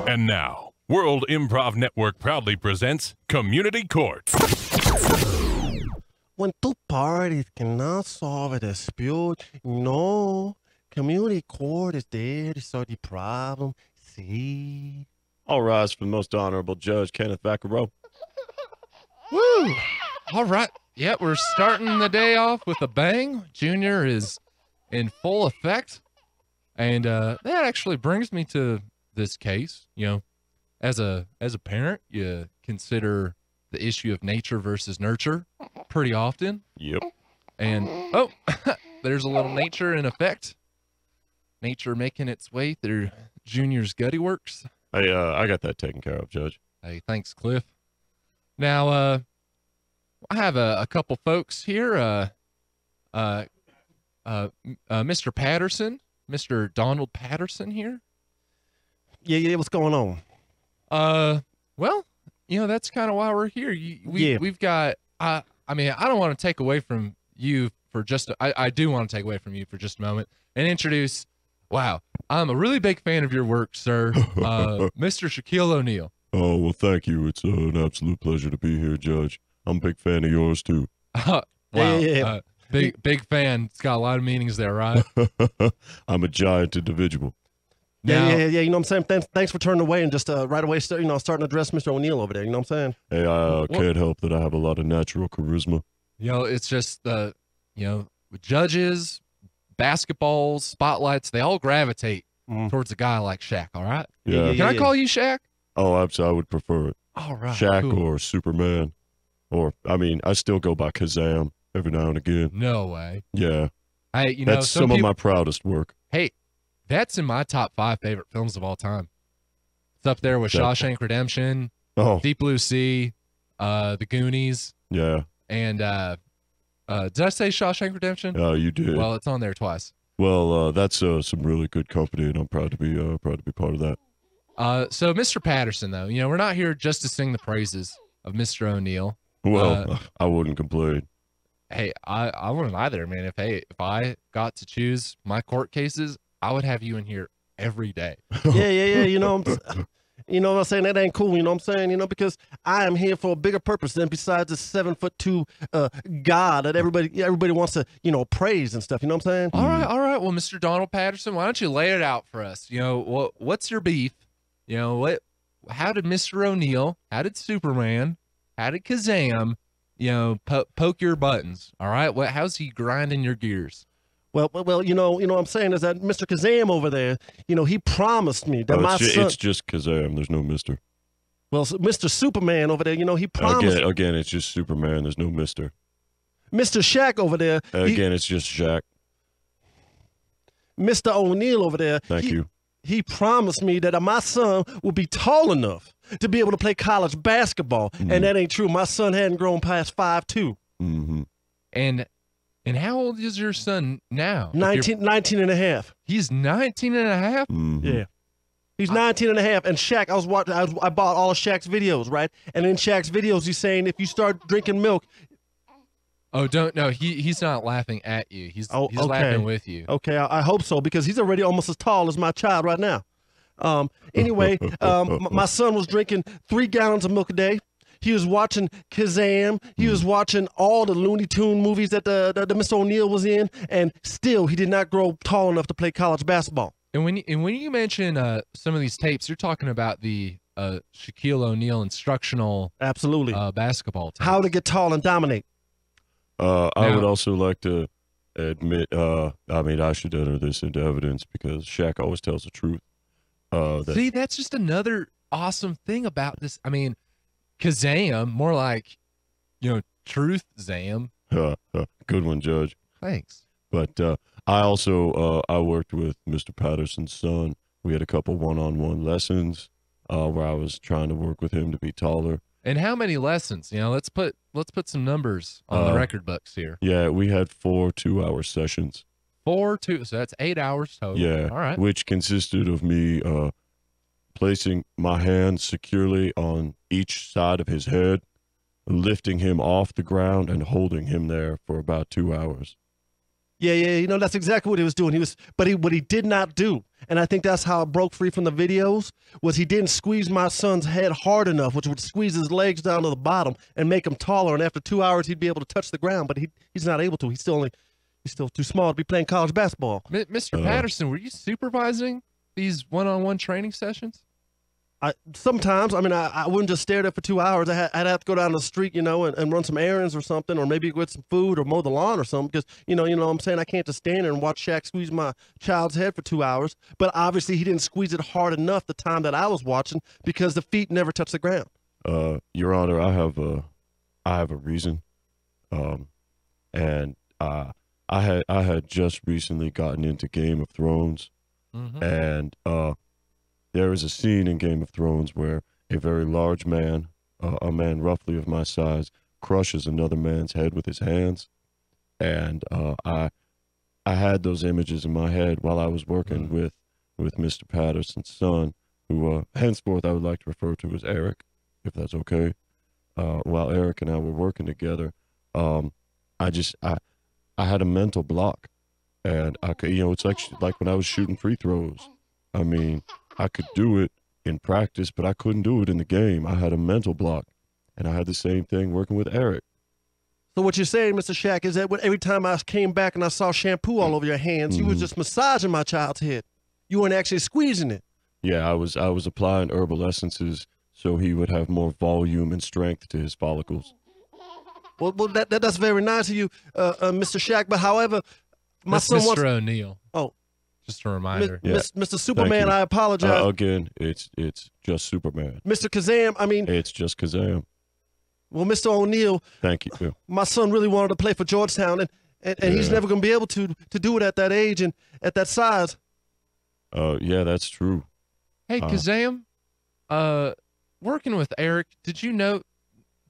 And now, World Improv Network proudly presents Community Court. When two parties cannot solve a dispute, community court is there to solve the problem. See? All rise for the most honorable Judge Kenneth Vicarro. Woo! All right. Yeah, we're starting the day off with a bang. Junior is in full effect. And that actually brings me to this case. You know, as a parent, you consider the issue of nature versus nurture pretty often. Yep. And, oh, there's a little nature in effect. Nature making its way through Junior's gutty works. Hey, I got that taken care of, Judge. Hey, thanks, Cliff. Now, I have a couple folks here. Mr. Patterson, Mr. Donald Patterson here. Yeah, what's going on? Well, you know, that's kind of why we're here. We've got, I mean, I don't want to take away from you for just, I do want to take away from you for just a moment and introduce, wow, I'm a really big fan of your work, sir. Mr. Shaquille O'Neal. Oh, well, thank you. It's an absolute pleasure to be here, Judge. I'm a big fan of yours, too. Wow. Yeah. Big fan. It's got a lot of meanings there, right? I'm a giant individual. Yeah. You know what I'm saying? Thanks for turning away and just right away, starting to address Mr. O'Neal over there. You know what I'm saying? Hey, I can't help that I have a lot of natural charisma. You know, it's just with judges, basketballs, spotlights, they all gravitate towards a guy like Shaq, all right? Yeah. Can I call you Shaq? Oh, absolutely. I would prefer it. All right. Shaq cool. or Superman. Or, I mean, I still go by Kazam every now and again. No way. Yeah. Hey, that's some of my proudest work. Hey, that's in my top 5 favorite films of all time. It's up there with Shawshank Redemption, Deep Blue Sea, The Goonies. Yeah. And did I say Shawshank Redemption? Oh, you did. Well, it's on there twice. Well, that's some really good company, and I'm proud to be part of that. So, Mr. Patterson, though, you know, we're not here just to sing the praises of Mr. O'Neal. Well, I wouldn't complain. Hey, I wouldn't either, man. If I got to choose my court cases, I would have you in here every day. Yeah. You know what I'm saying? That ain't cool. You know what I'm saying? You know, because I am here for a bigger purpose than besides this 7'2" God that everybody wants to, praise and stuff. You know what I'm saying? All right. Well, Mr. Donald Patterson, why don't you lay it out for us? You know, what's your beef? You know, how did Mr. O'Neal, how did Superman, how did Kazam, poke your buttons? All right. How's he grinding your gears? Well, you know what I'm saying is that Mr. Kazam over there, he promised me that my son. It's just Kazam. There's no Mr. Well, Mr. Superman over there, he promised. Again, it's just Superman. There's no Mr. Mr. Shaq over there. Again, it's just Shaq. Mr. O'Neal over there. Thank you. He promised me that my son would be tall enough to be able to play college basketball, and that ain't true. My son hadn't grown past 5'2". Mm-hmm. And how old is your son now? 19 and a half. He's 19 and a half? Mm-hmm. Yeah. He's 19 and a half. And Shaq, I bought all of Shaq's videos, right? And in Shaq's videos, he's saying if you start drinking milk. Oh, he's not laughing at you. He's laughing with you. Okay, I hope so, because he's already almost as tall as my child right now. Anyway, my son was drinking 3 gallons of milk a day. He was watching Kazam. He was watching all the Looney Tune movies that the Mr. O'Neal was in, and still he did not grow tall enough to play college basketball. And when you mention some of these tapes, you're talking about the Shaquille O'Neal instructional basketball tapes. How to get tall and dominate. I would also like to admit, I should enter this into evidence because Shaq always tells the truth. See, that's just another awesome thing about this. I mean, Kazam, more like, Truth Zam. Good one, Judge. Thanks. But I also, I worked with Mr. Patterson's son. We had a couple one-on-one lessons where I was trying to work with him to be taller. And how many lessons? Let's put some numbers on the record books here. Yeah, we had 4 2-hour sessions. 4 2, so that's 8 hours total. Yeah, all right. Which consisted of me placing my hands securely on each side of his head, lifting him off the ground and holding him there for about 2 hours. Yeah, that's exactly what he was doing. What he did not do, And I think that's how it broke free from the videos, was he didn't squeeze my son's head hard enough, which would squeeze his legs down to the bottom and make him taller. And after 2 hours, he'd be able to touch the ground, but he's not able to. He's still too small to be playing college basketball. Mr. Patterson, were you supervising these one-on-one training sessions? Sometimes, I mean, I wouldn't just stare there for 2 hours. I'd have to go down the street, and run some errands or something, or maybe get some food or mow the lawn or something. Because, you know what I'm saying? I can't just stand there and watch Shaq squeeze my child's head for 2 hours. But obviously, he didn't squeeze it hard enough the time that I was watching because the feet never touched the ground. Your Honor, I have a reason. And I had just recently gotten into Game of Thrones, and there is a scene in Game of Thrones where a very large man, a man roughly of my size, crushes another man's head with his hands. And I had those images in my head while I was working with Mr. Patterson's son, who henceforth I would like to refer to as Eric, if that's okay. While Eric and I were working together, I had a mental block. And I could, it's like when I was shooting free throws. I mean, I could do it in practice, but I couldn't do it in the game. I had a mental block, and I had the same thing working with Eric. So what you're saying, Mr. Shaq, is that every time I came back and I saw shampoo all over your hands, you was just massaging my child's head. You weren't actually squeezing it. Yeah, I was applying herbal essences so he would have more volume and strength to his follicles. Well, that's very nice of you, Mr. Shaq. But however, That's Mr. O'Neill. Oh. Just a reminder. Mr. Superman, I apologize. Again, it's just Superman. Mr. Kazam, I mean. It's just Kazam. Well, Mr. O'Neill. Thank you. My son really wanted to play for Georgetown, and he's never going to be able to do it at that age and at that size. Yeah, that's true. Hey, Kazam, working with Eric, did you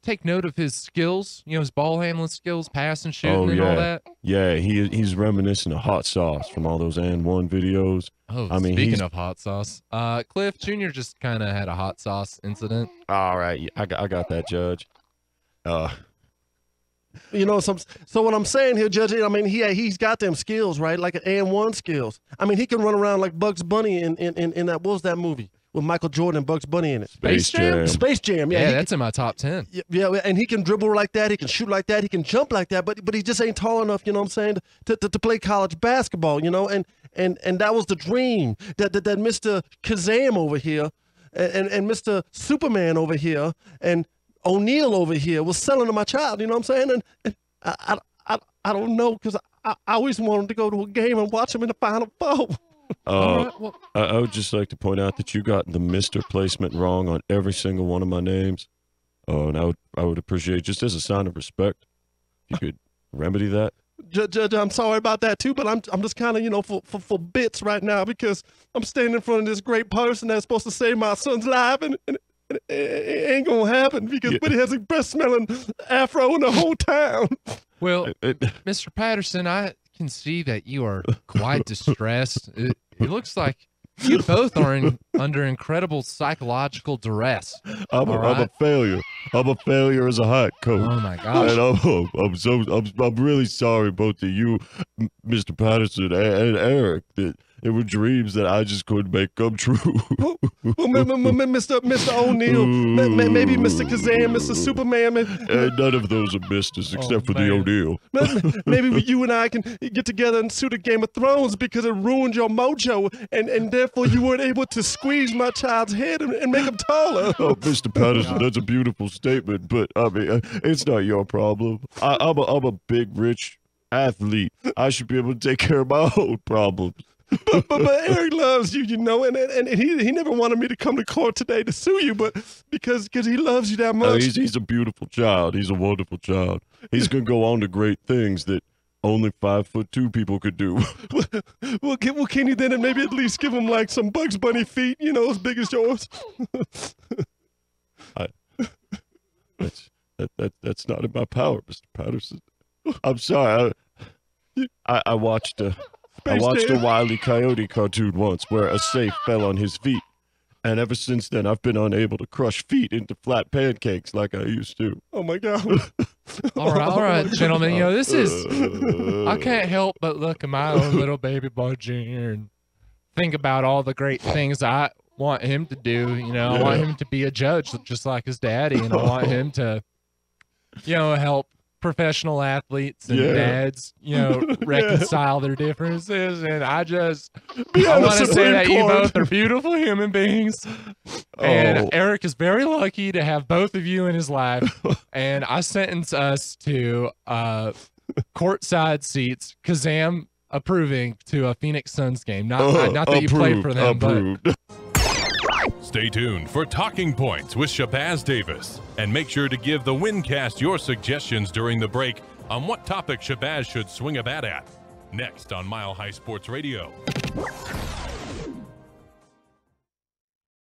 take note of his skills, his ball handling skills, passing, shooting, and all that? Yeah, he's reminiscent of Hot Sauce from all those And One videos. Oh, I mean, speaking of Hot Sauce, Cliff Jr. just kind of had a Hot Sauce incident. All right, I got that, Judge. So what I'm saying here, Judge, I mean, he's got them skills, right? Like an And-One skills. I mean, he can run around like Bugs Bunny in that, what was that movie? With Michael Jordan and Bugs Bunny in it. Space Jam? Space Jam, yeah. Yeah, that's in my top 10. Yeah, and he can dribble like that, he can shoot like that, he can jump like that, but he just ain't tall enough, you know what I'm saying, to play college basketball, and that was the dream that Mr. Kazam over here and Mr. Superman over here and O'Neal over here was selling to my child, you know what I'm saying? And I don't know, because I always wanted to go to a game and watch him in the Final Four. I would just like to point out that you got the Mr. placement wrong on every single one of my names. And I would appreciate, just as a sign of respect, if you could remedy that. Judge, I'm sorry about that too, but I'm just kind of, for bits right now because I'm standing in front of this great person that's supposed to save my son's life, and it ain't gonna happen because but he has a breath smelling afro in the whole town. Well, Mr. Patterson, I can see that you are quite distressed. It looks like you both are under incredible psychological duress. I'm a failure. I'm a failure as a hot coach. Oh my gosh! And I'm really sorry, both of you, Mr. Patterson and Eric, that it were dreams that I just couldn't make come true. Well, Mr. O'Neal, maybe Mr. Kazam, Mr. Superman. None of those are misters except for the O'Neal. Maybe you and I can get together and shoot a Game of Thrones because it ruined your mojo, and therefore you weren't able to squeeze my child's head and make him taller. Oh, Mr. Patterson, that's a beautiful statement, but I mean, it's not your problem. I'm a big, rich athlete. I should be able to take care of my own problems. But Eric loves you, and he never wanted me to come to court today to sue you, but because he loves you that much. He's a beautiful child. He's a wonderful child. He's gonna go on to great things that only 5'2" people could do. Well, can you then maybe at least give him like some Bugs Bunny feet, as big as yours? That's not in my power, Mr. Patterson. I'm sorry. I watched a Wile E. Coyote cartoon once where a safe fell on his feet, and ever since then I've been unable to crush feet into flat pancakes like I used to. Oh my God! All right, gentlemen. This is I can't help but look at my own little baby boy Junior and think about all the great things I want him to do. You know, I want him to be a judge just like his daddy, and I want him to, you know, help professional athletes and dads, you know, reconcile their differences. And I want to say that you both are beautiful human beings. And Eric is very lucky to have both of you in his life. And I sentence us to courtside seats, Kazam approving, to a Phoenix Suns game. Not that you play for them, but Stay tuned for Talking Points with Shabazz Davis. And make sure to give the Windcast your suggestions during the break on what topic Shabazz should swing a bat at. Next on Mile High Sports Radio.